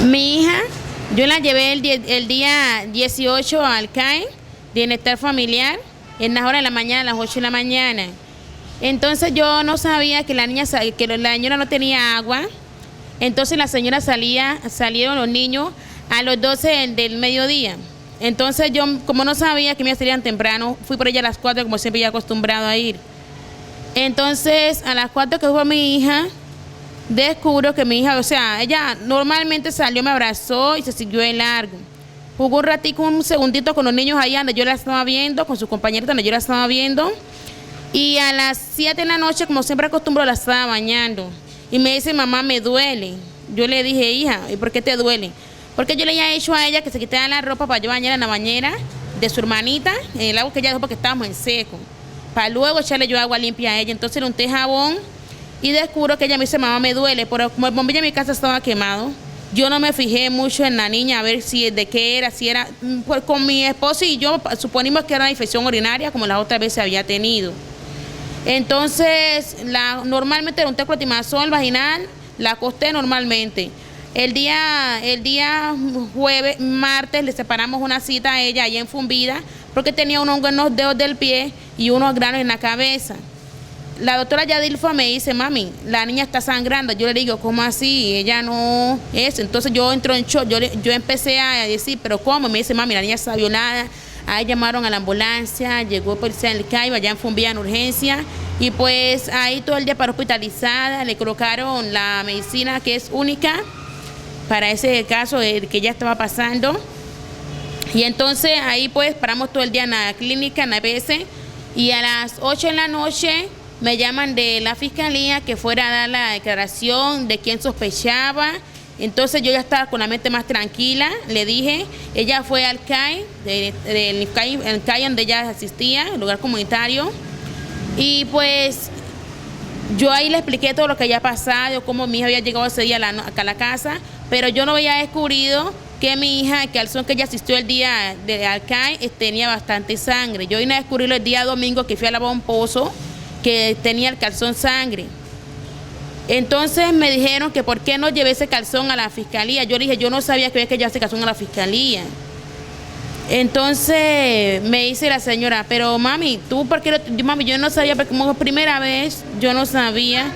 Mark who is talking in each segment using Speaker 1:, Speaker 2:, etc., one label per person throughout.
Speaker 1: Mi hija, yo la llevé el día 18 al CAE, Bienestar Familiar, en las horas de la mañana, a las 8 de la mañana. Entonces yo no sabía que la señora no tenía agua. Entonces la señora salieron los niños a los 12 del mediodía. Entonces yo, como no sabía que me salían temprano, fui por ella a las 4, como siempre ya acostumbrado a ir. Entonces a las 4 que fue mi hija, descubro que mi hija, o sea, ella normalmente salió, me abrazó y se siguió de largo. Jugó un ratico, un segundito con los niños allá donde yo la estaba viendo, con sus compañeros donde yo la estaba viendo. Y a las 7 de la noche, como siempre acostumbro, la estaba bañando. Y me dice, mamá, me duele. Yo le dije, hija, ¿y por qué te duele? Porque yo le había hecho a ella que se quitara la ropa para yo bañar en la bañera de su hermanita, en el agua que ella dejó porque estábamos en seco, para luego echarle yo agua limpia a ella. Entonces le unté jabón y descubro que ella me dice, mamá, me duele, pero como el bombillo en mi casa estaba quemado, yo no me fijé mucho en la niña a ver si de qué era, si era, pues con mi esposo y yo suponimos que era una infección urinaria como la otra vez se había tenido. Entonces, normalmente le unté clotimazol vaginal, la acosté normalmente. El día martes, le separamos una cita a ella ahí en Fumbida, porque tenía un hongo en los dedos del pie y unos granos en la cabeza. La doctora Yadilfa me dice, mami, la niña está sangrando. Yo le digo, ¿cómo así? Ella no es. Entonces yo entro en shock, yo empecé a decir, ¿pero cómo? Me dice, mami, la niña está violada. Ahí llamaron a la ambulancia, llegó policía del CAI, allá en Fumbida en urgencia. Y pues ahí todo el día para hospitalizada, le colocaron la medicina que es única para ese caso que ya estaba pasando. Y entonces ahí pues paramos todo el día en la clínica, en la EPS, y a las 8 de la noche me llaman de la fiscalía que fuera a dar la declaración de quién sospechaba. Entonces yo ya estaba con la mente más tranquila, le dije, ella fue al CAI, el CAI donde ella asistía, el lugar comunitario, y pues yo ahí le expliqué todo lo que había pasado, cómo mi hija había llegado ese día acá a la casa, pero yo no había descubrido que mi hija, el calzón que ella asistió el día al CAI, tenía bastante sangre. Yo vine a descubrirlo el día domingo que fui a lavar un pozo, que tenía el calzón sangre. Entonces me dijeron que por qué no llevé ese calzón a la fiscalía. Yo le dije, yo no sabía que había que llevar ese calzón a la fiscalía. Entonces me dice la señora, pero mami, ¿tú por qué? Mami, yo no sabía, porque como primera vez, yo no sabía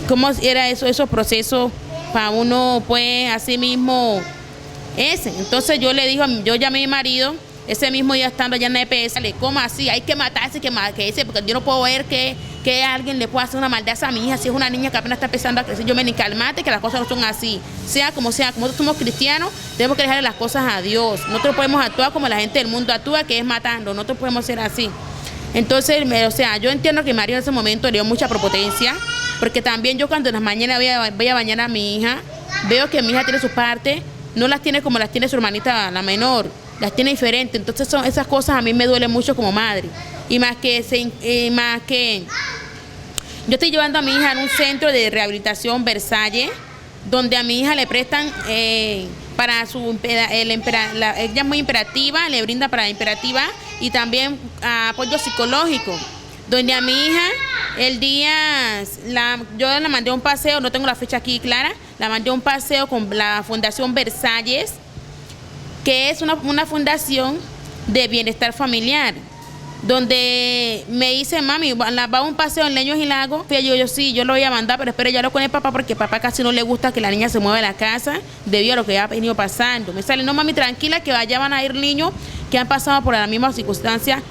Speaker 1: cómo era esos procesos para uno, pues, así mismo, ese. Entonces yo le digo, yo llamé a mi marido, ese mismo día estando allá en la EPS, ¿cómo así? Hay que matarse, que ese, porque yo no puedo ver que alguien le pueda hacer una maldad a esa mi hija, si es una niña que apenas está empezando a crecer. Yo me ni calmate, que las cosas no son así. Sea, como nosotros somos cristianos, tenemos que dejarle las cosas a Dios. Nosotros podemos actuar como la gente del mundo actúa, que es matando. Nosotros podemos ser así. Entonces, o sea, yo entiendo que Mario en ese momento le dio mucha prepotencia, porque también yo cuando en las mañanas voy a bañar a mi hija, veo que mi hija tiene su parte, no las tiene como las tiene su hermanita, la menor, las tiene diferente. Entonces esas cosas a mí me duelen mucho como madre. Y más que yo estoy llevando a mi hija en un centro de rehabilitación Versalles, donde a mi hija le prestan para ella es muy imperativa, le brinda para la imperativa y también apoyo psicológico, donde a mi hija yo la mandé a un paseo, no tengo la fecha aquí clara, la mandé a un paseo con la Fundación Versalles, que es una fundación de bienestar familiar, donde me dice, mami, va a un paseo en Leños y Lagos. Yo sí, yo lo voy a mandar, pero espero ya lo con el papá, porque papá casi no le gusta que la niña se mueva de la casa debido a lo que ha venido pasando. Me sale, no, mami, tranquila, que allá van a ir niños que han pasado por la misma circunstancia.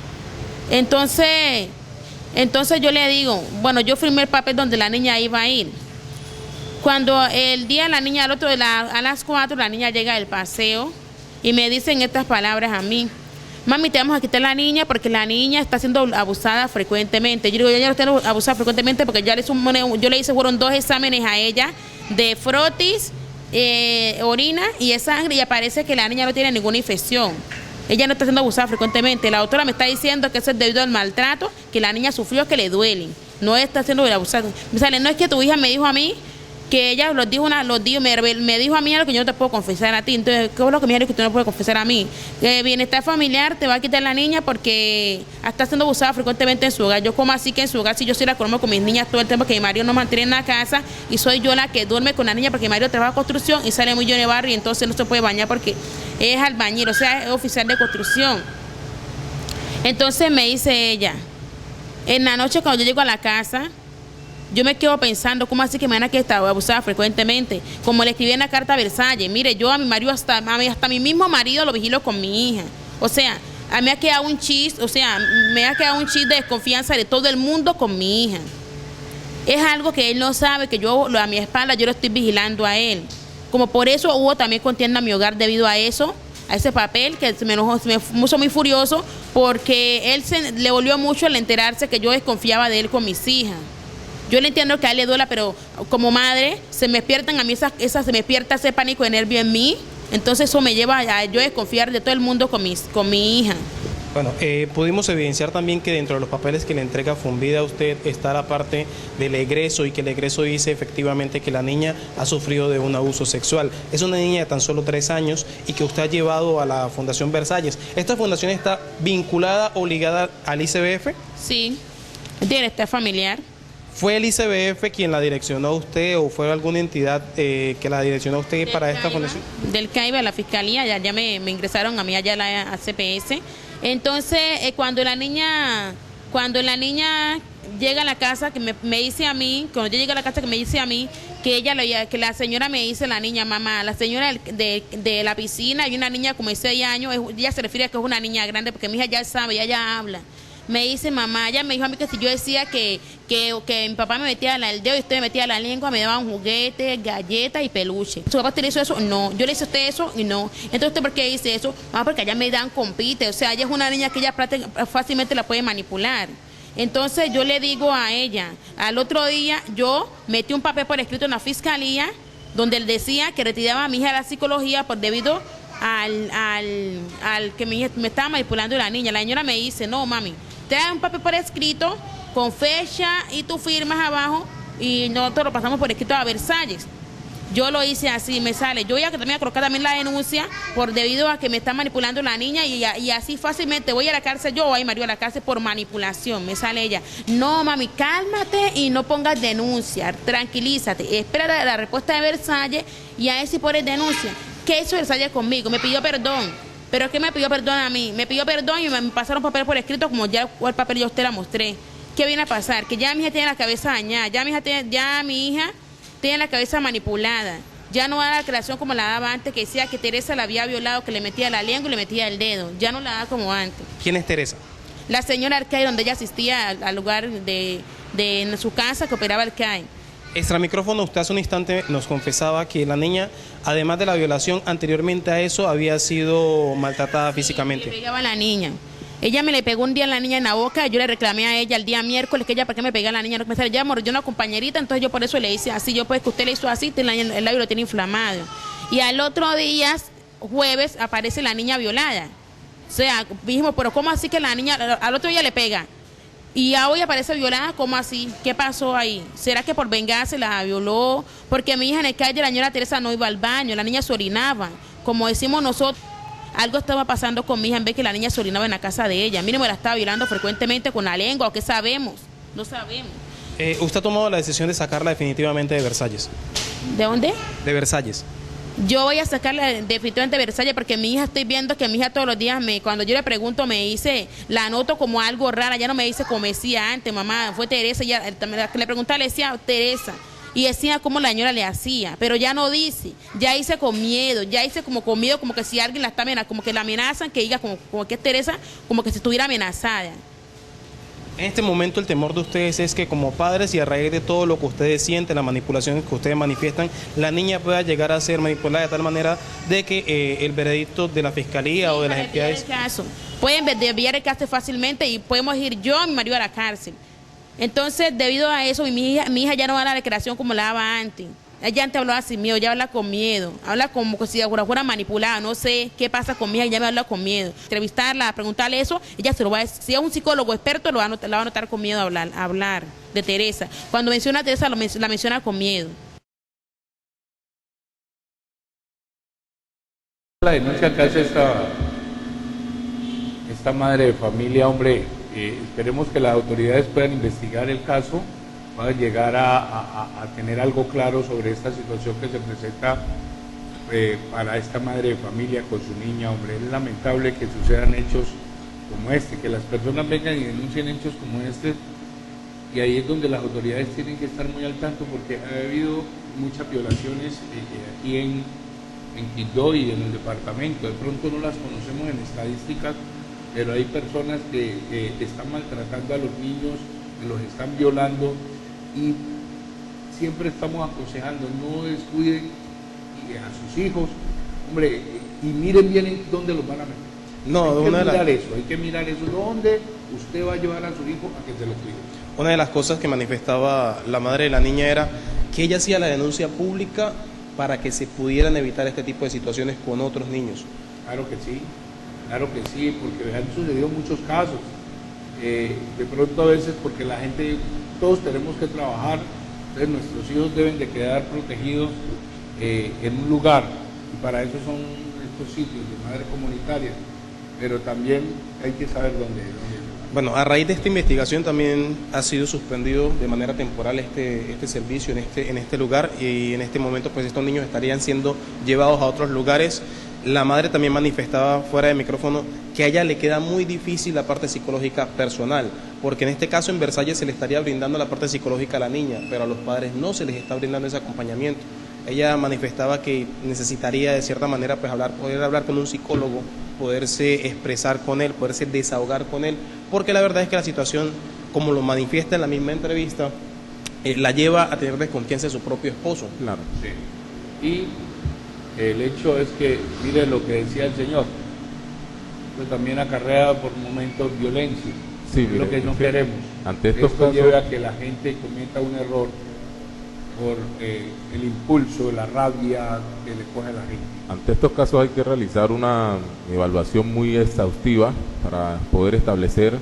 Speaker 1: Entonces yo le digo, bueno, yo firmé el papel donde la niña iba a ir. Cuando el día la niña, a las 4, la niña llega del paseo y me dicen estas palabras a mí: mami, te vamos a quitar la niña porque la niña está siendo abusada frecuentemente. Yo digo, ya no está abusada frecuentemente porque yo le hice, fueron 2 exámenes a ella de frotis, orina y de sangre, y aparece que la niña no tiene ninguna infección. Ella no está siendo abusada frecuentemente. La doctora me está diciendo que eso es debido al maltrato que la niña sufrió, que le duelen. No está siendo abusada. Me sale, no es que tu hija me dijo a mí que ella me dijo a mí algo que yo no te puedo confesar a ti. Entonces, ¿qué es lo que me dijo que tú no puedes confesar a mí? Que bienestar familiar te va a quitar la niña porque está siendo abusada frecuentemente en su hogar. Yo como así que en su hogar, si yo soy la que duermo con mis niñas todo el tiempo, que mi marido no mantiene en la casa y soy yo la que duerme con la niña porque mi marido trabaja en construcción y sale muy yo en el barrio y entonces no se puede bañar porque es albañil, o sea, es oficial de construcción. Entonces me dice ella, en la noche cuando yo llego a la casa, yo me quedo pensando, ¿cómo así que me van a que estar abusada frecuentemente? Como le escribí en la carta a Versalles, mire, yo a mi marido, hasta mi mismo marido lo vigilo con mi hija. O sea, a mí me ha quedado un chiste, me ha quedado un chiste de desconfianza de todo el mundo con mi hija. Es algo que él no sabe, que yo a mi espalda yo lo estoy vigilando a él. Como por eso hubo también contienda en mi hogar debido a eso, a ese papel que se me puso muy furioso, porque él le dolió mucho al enterarse que yo desconfiaba de él con mis hijas. Yo le entiendo que a él le duela, pero como madre se me despiertan a mí se me despierta ese pánico de nervio en mí. Entonces eso me lleva a yo desconfiar de todo el mundo con mi hija.
Speaker 2: Bueno, pudimos evidenciar también que dentro de los papeles que le entrega Fonvida a usted está la parte del egreso y que el egreso dice efectivamente que la niña ha sufrido de un abuso sexual. Es una niña de tan solo 3 años y que usted ha llevado a la Fundación Versalles. ¿Esta fundación está vinculada o ligada al ICBF?
Speaker 1: Sí, bienestar familiar.
Speaker 2: ¿Fue el ICBF quien la direccionó a usted o fue alguna entidad que la direccionó a usted para esta fundación? Del
Speaker 1: CAIBA, la fiscalía, ya me ingresaron a mí allá a la CPS. Entonces, cuando la niña llega a la casa, que me dice a mí, cuando yo llego a la casa que me dice a mí, que la señora me dice, la niña, mamá, la señora de la piscina, hay una niña como de 6 años, ella se refiere a que es una niña grande, porque mi hija ya sabe, ella ya habla. Me dice, mamá, ella me dijo a mí que si yo decía que mi papá me metía el dedo y usted me metía la lengua, me daban juguetes, galletas y peluche. ¿Su papá te le hizo eso? No. ¿Yo le hice a usted eso? Y no. Entonces, ¿usted por qué dice eso? Mamá, porque allá me dan compite. O sea, ella es una niña que ella fácilmente la puede manipular. Entonces, yo le digo a ella, al otro día, yo metí un papel por escrito en la fiscalía, donde él decía que retiraba a mi hija de la psicología debido al que me estaba manipulando la niña. La señora me dice, no, mami, te da un papel por escrito con fecha y tú firmas abajo y nosotros lo pasamos por escrito a Versalles. Yo lo hice así, me sale. Yo voy a colocar también la denuncia debido a que me está manipulando la niña y así fácilmente voy a la cárcel yo o a Mario a la cárcel por manipulación. Me sale ella. No, mami, cálmate y no pongas denuncia. Tranquilízate. Espera la respuesta de Versalles y a ver si pones denuncia. ¿Qué hizo Versalles conmigo? Me pidió perdón. ¿Pero es que me pidió perdón a mí? Me pidió perdón y me pasaron papel por escrito como ya el papel yo a usted la mostré. ¿Qué viene a pasar? Que ya mi hija tiene la cabeza dañada, ya mi hija tiene la cabeza manipulada. Ya no da la creación como la daba antes, que decía que Teresa la había violado, que le metía la lengua y le metía el dedo. Ya no la da como antes.
Speaker 2: ¿Quién es Teresa?
Speaker 1: La señora Arcay, donde ella asistía al lugar de su casa que operaba Arcay.
Speaker 2: Extra micrófono, usted hace un instante nos confesaba que la niña, además de la violación, anteriormente a eso había sido maltratada físicamente.
Speaker 1: Sí, le pegaba a la niña. Ella me le pegó un día a la niña en la boca, yo le reclamé a ella el día miércoles que ella, ¿por qué me pega a la niña? No me sale, ya mordió una compañerita, entonces yo por eso le hice así, yo pues que usted le hizo así, el labio lo tiene inflamado. Y al otro día, jueves, aparece la niña violada. O sea, dijimos, pero ¿cómo así que la niña, al otro día le pega? Y hoy aparece violada, ¿cómo así? ¿Qué pasó ahí? ¿Será que por venganza la violó? Porque mi hija en el calle, la señora Teresa no iba al baño, la niña se orinaba. Como decimos nosotros, algo estaba pasando con mi hija en vez que la niña se orinaba en la casa de ella. Mire, me la estaba violando frecuentemente con la lengua, ¿o qué sabemos? No sabemos.
Speaker 2: ¿Usted ha tomado la decisión de sacarla definitivamente de Versalles?
Speaker 1: ¿De dónde?
Speaker 2: De Versalles.
Speaker 1: Yo voy a sacarla definitivamente de Versalles porque mi hija, estoy viendo que mi hija todos los días, cuando yo le pregunto, me dice, la noto como algo rara, ya no me dice como decía antes, mamá, fue Teresa, le preguntaba, le decía Teresa, y decía cómo la señora le hacía, pero ya no dice, ya dice con miedo, como que si alguien la está amenazando, como que la amenazan, que diga como que es Teresa, como que si estuviera amenazada.
Speaker 2: En este momento el temor de ustedes es que como padres y a raíz de todo lo que ustedes sienten, las manipulaciones que ustedes manifiestan, la niña pueda llegar a ser manipulada de tal manera de que el veredicto de la fiscalía o de las entidades...
Speaker 1: Pueden desviar el caso fácilmente y podemos ir yo y mi marido a la cárcel. Entonces, debido a eso, mi hija ya no da la declaración como la daba antes. Ella antes hablaba sin miedo, ya habla con miedo, habla como si fuera manipulada, no sé qué pasa con mi hija, ella me habla con miedo. Entrevistarla, preguntarle eso, ella se lo va a decir. Si es un psicólogo experto, la va a notar con miedo a hablar de Teresa. Cuando menciona a Teresa, la menciona con miedo.
Speaker 3: La denuncia que hace esta madre de familia, hombre, esperemos que las autoridades puedan investigar el caso, puedan llegar a tener algo claro sobre esta situación que se presenta para esta madre de familia con su niña, hombre. Es lamentable que sucedan hechos como este, que las personas vengan y denuncien hechos como este, y ahí es donde las autoridades tienen que estar muy al tanto, porque ha habido muchas violaciones aquí en Quibdó y en el departamento. De pronto no las conocemos en estadísticas, pero hay personas que están maltratando a los niños, que los están violando, y siempre estamos aconsejando, no descuiden a sus hijos, hombre, y miren bien en dónde los van a meter.
Speaker 2: No,
Speaker 3: hay que mirar eso, dónde usted va a llevar a su hijo a que se lo cuide.
Speaker 2: Una de las cosas que manifestaba la madre de la niña era que ella hacía la denuncia pública para que se pudieran evitar este tipo de situaciones con otros niños.
Speaker 3: Claro que sí, porque han sucedido muchos casos. De pronto a veces porque la gente, todos tenemos que trabajar, entonces nuestros hijos deben de quedar protegidos en un lugar, y para eso son estos sitios de madre comunitaria, pero también hay que saber dónde.
Speaker 2: Bueno, a raíz de esta investigación también ha sido suspendido de manera temporal este servicio en este lugar, y en este momento pues estos niños estarían siendo llevados a otros lugares. La madre también manifestaba fuera de micrófono que a ella le queda muy difícil la parte psicológica personal, porque en este caso en Versalles se le estaría brindando la parte psicológica a la niña, pero a los padres no se les está brindando ese acompañamiento. Ella manifestaba que necesitaría de cierta manera pues poder hablar con un psicólogo, poderse expresar con él, poderse desahogar con él, porque la verdad es que la situación, como lo manifiesta en la misma entrevista, la lleva a tener desconfianza de su propio esposo.
Speaker 3: Claro. Sí. Y el hecho es que, mire lo que decía el señor, pues también acarrea por momentos violencia,
Speaker 4: sí,
Speaker 3: es lo que no queremos.
Speaker 4: Ante estos
Speaker 3: Esto
Speaker 4: casos
Speaker 3: lleva a que la gente cometa un error por el impulso, la rabia que le coge a la gente.
Speaker 4: Ante estos casos hay que realizar una evaluación muy exhaustiva para poder establecer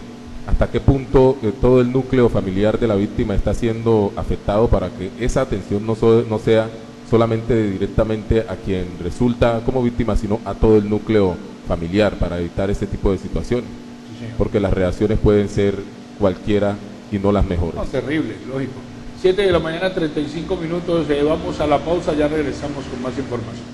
Speaker 4: hasta qué punto todo el núcleo familiar de la víctima está siendo afectado, para que esa atención no sea solamente directamente a quien resulta como víctima, sino a todo el núcleo familiar, para evitar ese tipo de situaciones.
Speaker 3: Sí,
Speaker 4: porque las reacciones pueden ser cualquiera y no las mejores.
Speaker 3: No, terrible, lógico. 7 de la mañana, 35 minutos, vamos a la pausa, ya regresamos con más información.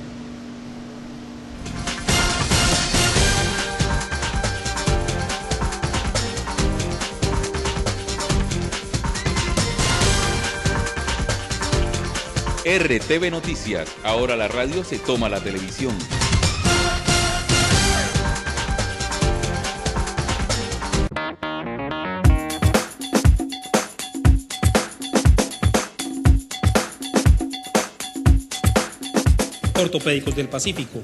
Speaker 5: RTV Noticias, ahora la radio se toma la televisión.
Speaker 6: Ortopédicos del Pacífico,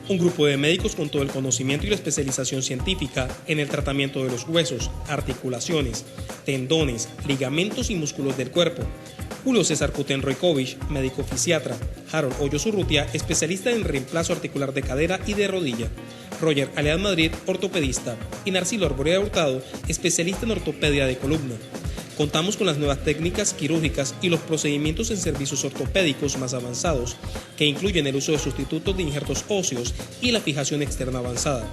Speaker 6: un grupo de médicos con todo el conocimiento y la especialización científica en el tratamiento de los huesos, articulaciones, tendones, ligamentos y músculos del cuerpo. Julio César Kutenroikovich, médico fisiatra. Harold Hoyos Urrutia, especialista en reemplazo articular de cadera y de rodilla. Roger Alead Madrid, ortopedista. Y Narcilo Arborea Hurtado, especialista en ortopedia de columna. Contamos con las nuevas técnicas quirúrgicas y los procedimientos en servicios ortopédicos más avanzados, que incluyen el uso de sustitutos de injertos óseos y la fijación externa avanzada,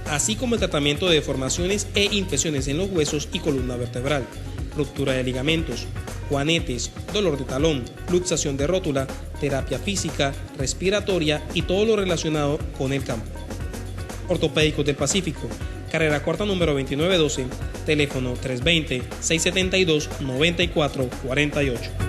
Speaker 6: así como el tratamiento de deformaciones e infecciones en los huesos y columna vertebral, ruptura de ligamentos, juanetes, dolor de talón, luxación de rótula, terapia física, respiratoria y todo lo relacionado con el campo. Ortopédicos del Pacífico, carrera cuarta número 2912, teléfono 320-672-9448.